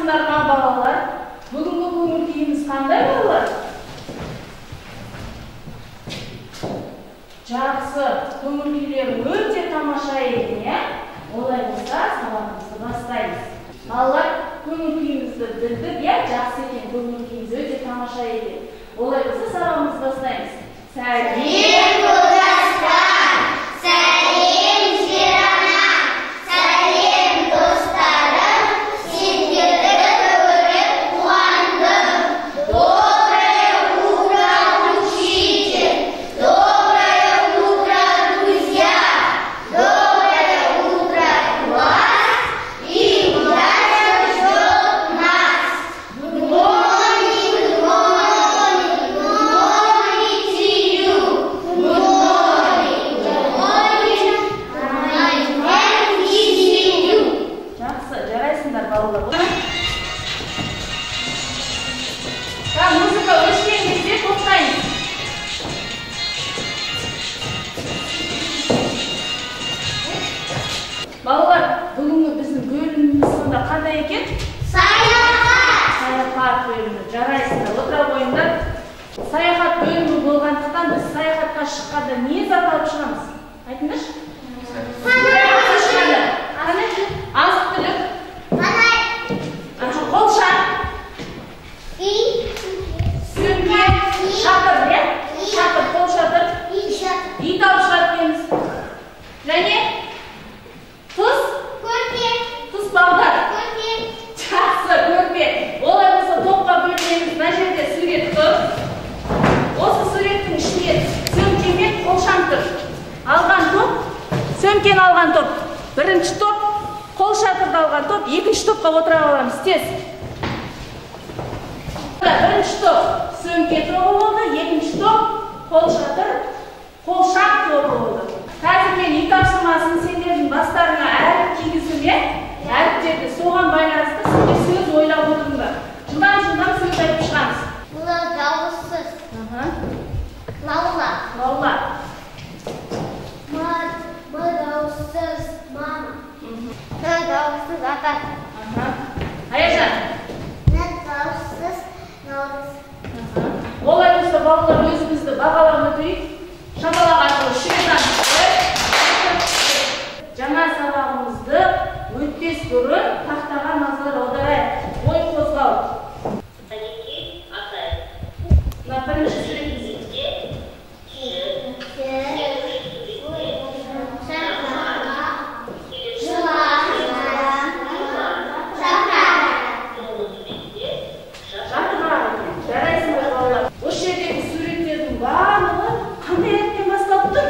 Армысыздар ма балалар? Бүгінгі көңіл-күйіміз қандай балалар? Жақсы, көңіл-күйлер өте тамаша екен, иә? Олай болса, сабағымызды бастаймыз. Балалар, көңіл-күйімізді білдік, иә? Жақсы екен, көңіл-күйіміз өте тамаша екен. Олай болса, сабағымызды бастаймыз. Сәлем жолдастар, сәлем жер-ана, сәлем достарым, сендерді көріп қуандым. Доброе утро, учитель, доброе утро, друзья, доброе утро, класс, и удача ждет нас. Good morning, good morning, good morning to you. Good morning, good morning, my name is you. Жақсы, жарайсыңдар балалар. Музыка өшкен кезде тоқтаймыз. Балалар, бүгінгі біздің бөліміміз сонда қандай екен? Саяхат! Саяхат бөлімі. Жарайсыңдар, отыра қойыңдар. Саяхат бөлімі болғандықтан біз саяхатқа шыққанда не зат алып шығамыз? Айтыңдаршы? Азық-түлік. Қолшат. Сөмке. Шатыр, иә? Шатыр, қолшатыр. Ит алып шығарып. Және тұз. Тұз балдар. Жақсы, көрпе. Олай болса топқа бөлінеміз. Мына жерде сурет тұр. Осы суреттің ішінде сөмке мен қолшам тұр. Алған топ, сөмкені алған топ. Бірінші топ, қолшатырды алған топ, екінші топқа отыра аламыз. Тез. Бірінші топ сөмке тобы болды, екінші топ қолшатыр, қолшам тобы болды. Қазір мен үй тапсырмасын сендердің бастарына әріп кигізуме, әріптерді соған байланысты сендер сөз ойлап отырыңдар. Жылдан сөз айтып шығамыз. Бұл дауыссыз. Лаула. М дауыссыз мама. Т дауыссыз ата. Аяжан. Н дауыссыз наурыз. Олай болса балалар өзімізді бағалап өтейік. Шапалақ арқылы шүретін жаңа сабағымызды өтпес бұрын тақтаға назар аударайық. Ой қозғау. Мына бірінші суретіміз. Осы жердегі суреттердің барлығы қандай әріппен басталып тұр?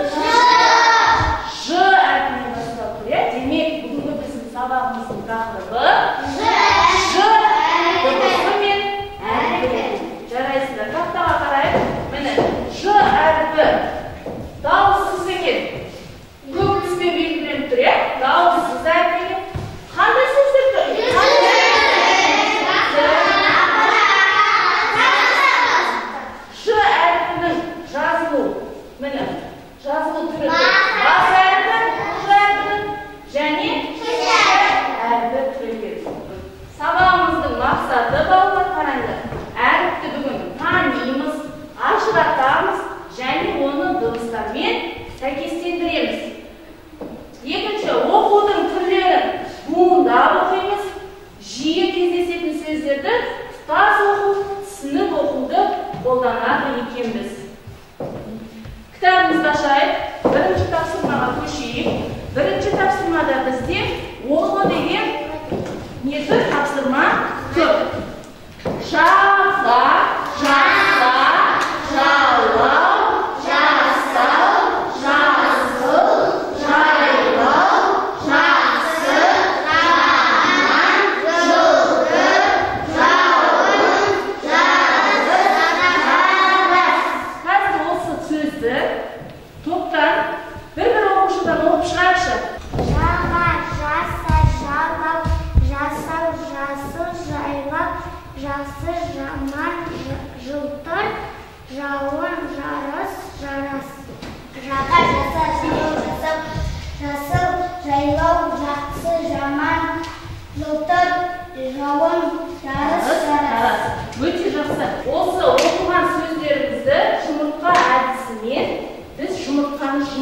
Ж әріпімен басталып тұр, иә? Демек, бүгінгі біздің сабағымыздың тақырыбы Ж дыбысы мен әріпі. Жарайсыздар, тақтаға қарайық. Міне, Ж әріпі дауыссыз екен. Көк түспен белгіленіп тұр, иә? Дауыссыз әріпі. Қандай сөздер тұр? Міне, жазылу түрі бас әріпі, Ж әріпі және Ш әріпі түрі. Сабағымыздың мақсаты балалар қараңдар. Әріпті бүгін танимыз, ажыратамыз және оны дыбыстармен сәйкестендіреміз. Екінші, оқудың түрлерін буындап оқимыз. Жиі кездесетін сөздерді тұтас оқу, түсініп оқуды қолданады екенбіз. Кітабымызды ашайық, бірінші тапсырмаға көшейік. Бірінші тапсырмада бізде оқы деген не тұр? Тапсырма тұр. Жаза, жаза, жалау, жасау, жазыл, жайлау, жақсы, жаман, жылды, жауын, жазы, жарас. Қазір осы сөзді топтан бір оқушыдан оқып шығаршы. Жаға, жаса, жалау, жасау, жасыл, жайлау, жақсы, жаман, жылтыр, жауын, жарыс, жарас. Жаға, жаса, жалау, жасау, жасыл, жайлау, жақсы, жаман, жылтыр, жауын,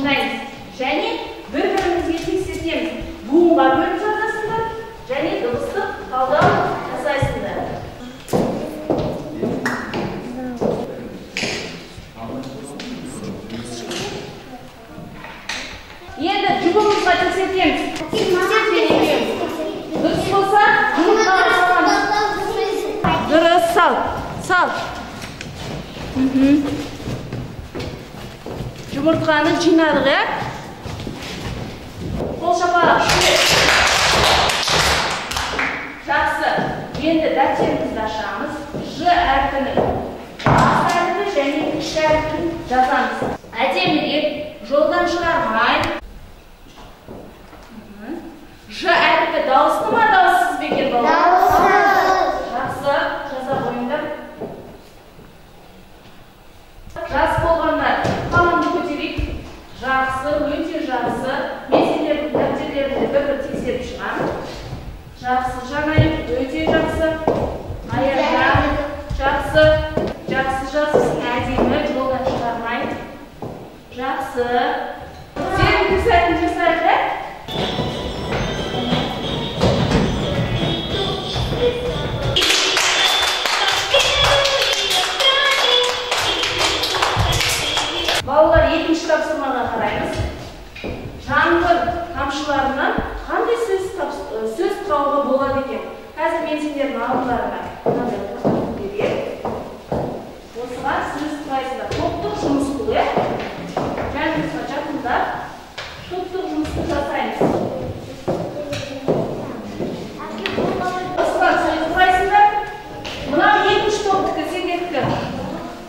жинаймыз. Және бір-бірімізге тексертеміз. Буынға бөліп жазасыңдар, және дыбыстық талдау жасайсыңдар. Енді жұбымызға тексертеміз. Дұрыс болса, жұмыртқаға саламыз. Дұрыс, сал. Жұмыртқаны жинадық, е? Қол шапалақ. Жақсы. Енді дәптерімізді ашамыз. Ж әрпінің бас әрпі және кіші әрпін жазамыз. Әдеміге жолдан шығармай. Ж әрпі дауысты ма, дауыссыз ба екен балалар? Дауыссыз. Жақсы, жаза қойыңдар. Жас болғандар, қаламды көтерейік. Жақсы, өте жақсы. Мен сендердің дәптерлеріңді бір-бір тексеріп шығамын. Жақсы, жанайым, өте жақсы. Аяғдан, жақсы. Жақсы жазысың, әдемі, жолдан шығармай. Жақсы. Сен күсәтін жасайды. Балалар, екінші тапсырмаға қараймыз. Жаңбыр тамшыларынан қандай сөз құрауға болады екен? Қазір мен сендердің алдыларына мынандай тақырып берейін. Осыған сөз құрайсыздар. Топтық жұмыс бұл, е? Жанымызға жақындап, топтық жұмысты жасаймыз. Осыған сөз құрайсыздар. Мынау екінші топтық сендердікі.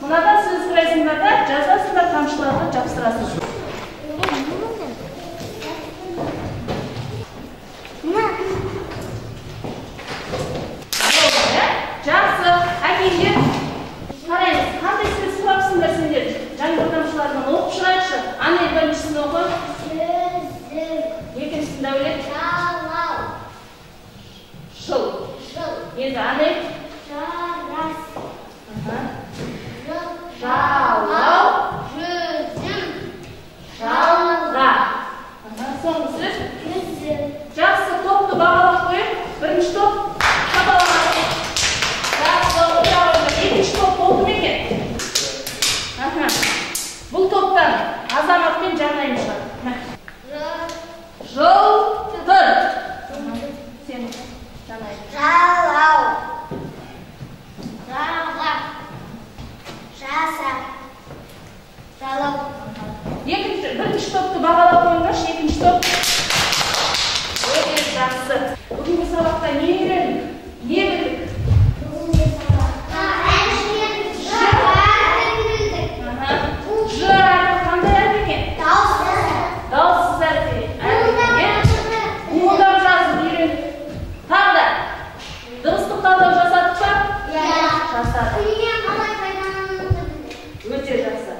Мынадан сөз құрайсыңдар да жазасыңдар, тамшыларға жапсырасыңдар. Жақсы, әкелдер. Қараймыз, қандай сөз құрапсыңдар сендер? Жаңбыр тамшыларынан оқып шығайықшы. Анай біріншісін оқы. Сөзік. Екіншісін Дәулет. Жалау. Жыл. Енді Анай. Жарас. Жалау. Жүзім. Жалға. Соңғы сөз. Күзім. Жақсы, топты бағалап қойып. Бірінші топ. Екінші топ болды ма екен? Бұл топтан Азамат пен Жанайым шығады. Жылтыр. Сен Жанайым. Жалау. Жала. Жаса. Жалау. Бірінші топты бағалап қойыңдаршы. Екінші топ. Өте жақсы. Бүгінгі сабақта не үйрендік? Не білдік? Дауыссыз әрпі. Буындап жазып үйрендік. Тағы да. Дыбыстық талдау жасадық па? Жасадық. Өте жақсы.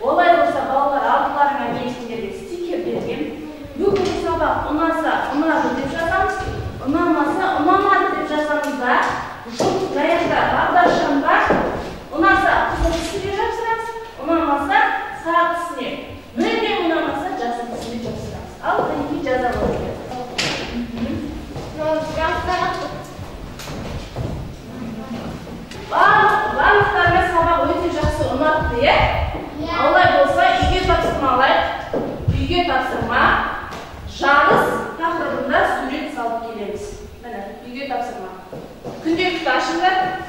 Олай болса, балалар алдыларыңа мен сендерге стикер берген. Бүгінгі сабақ ұнаса, ұнады деп жазамыз. Ұнамаса, ұнамады деп жазамыз да. Жұп жаяқта бағдаршамға ұнаса, қызылтысыне жапсырамыз. Ұнамаса, сарапсыне. Мүлдем ұнамаса, жасылтысыне жапсырамыз. Ал қанекей жаза болады. Барлықтарына сабақ өте жақсы ұнатты, е? Олай болса, үйге тапсырма алайық. Үйге тапсырма. Жарыс тақырыбында сурет салып келеміз. Міне, үйге тапсырма. Күнделікті ашыңдар.